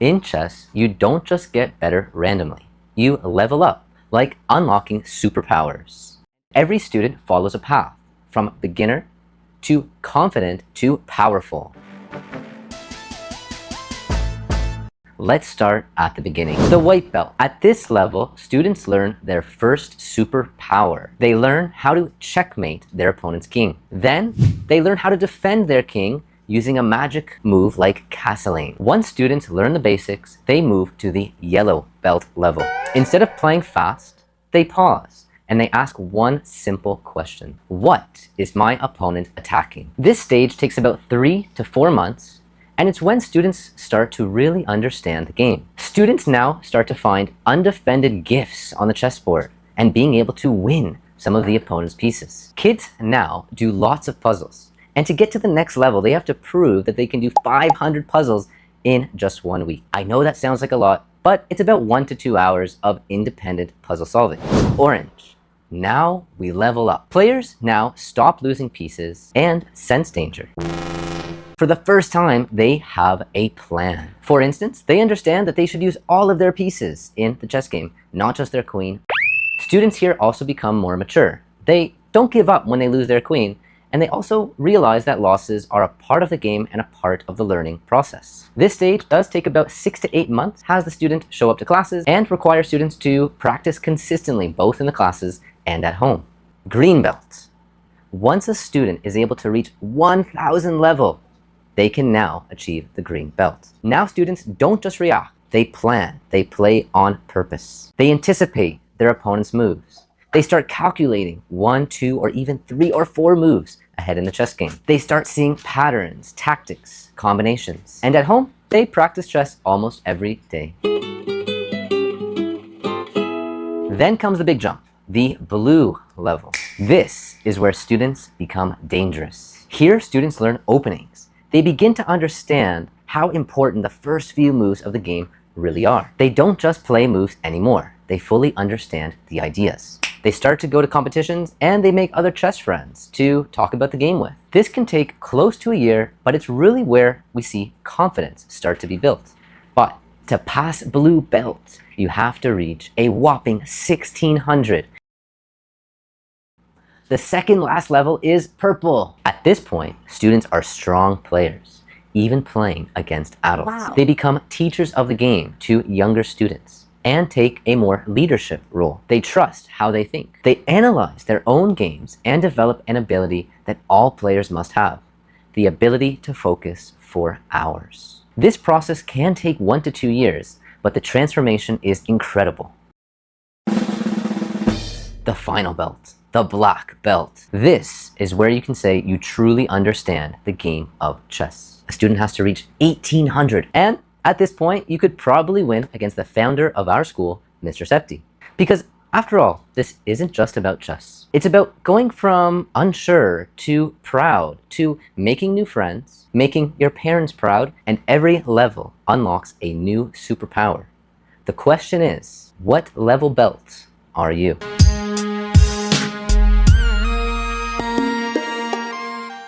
In chess, you don't just get better randomly. You level up, like unlocking superpowers. Every student follows a path, from beginner to confident to powerful. Let's start at the beginning. The white belt. At this level, students learn their first superpower. They learn how to checkmate their opponent's king. Then, they learn how to defend their king using a magic move like castling. Once students learn the basics, they move to the yellow belt level. Instead of playing fast, they pause and they ask one simple question. What is my opponent attacking? This stage takes about 3 to 4 months, and it's when students start to really understand the game. Students now start to find undefended gifts on the chessboard and being able to win some of the opponent's pieces. Kids now do lots of puzzles, and to get to the next level, they have to prove that they can do 500 puzzles in just 1 week. I know that sounds like a lot, but it's about 1 to 2 hours of independent puzzle solving. Orange. Now we level up. Players now stop losing pieces and sense danger. For the first time, they have a plan. For instance, they understand that they should use all of their pieces in the chess game, not just their queen. Students here also become more mature. They don't give up when they lose their queen, and they also realize that losses are a part of the game and a part of the learning process. This stage does take about 6 to 8 months, has the student show up to classes, and require students to practice consistently, both in the classes and at home. Green belt. Once a student is able to reach 1000 level, they can now achieve the green belt. Now students don't just react, they plan, they play on purpose. They anticipate their opponent's moves. They start calculating 1, 2, or even 3 or 4 moves ahead in the chess game. They start seeing patterns, tactics, combinations. And at home, they practice chess almost every day. Then comes the big jump, the blue level. This is where students become dangerous. Here, students learn openings. They begin to understand how important the first few moves of the game really are. They don't just play moves anymore. They fully understand the ideas. They start to go to competitions and they make other chess friends to talk about the game with. This can take close to a year, but it's really where we see confidence start to be built. But to pass blue belt, you have to reach a whopping 1600. The second last level is purple. At this point, students are strong players, even playing against adults. Wow. They become teachers of the game to younger students and take a more leadership role. They trust how they think. They analyze their own games and develop an ability that all players must have, the ability to focus for hours. This process can take 1 to 2 years, but the transformation is incredible. The final belt. The black belt. This is where you can say you truly understand the game of chess. A student has to reach 1800, and at this point, you could probably win against the founder of our school, Mr. Septi. Because after all, this isn't just about chess. It's about going from unsure to proud to making new friends, making your parents proud, and every level unlocks a new superpower. The question is, what level belt are you?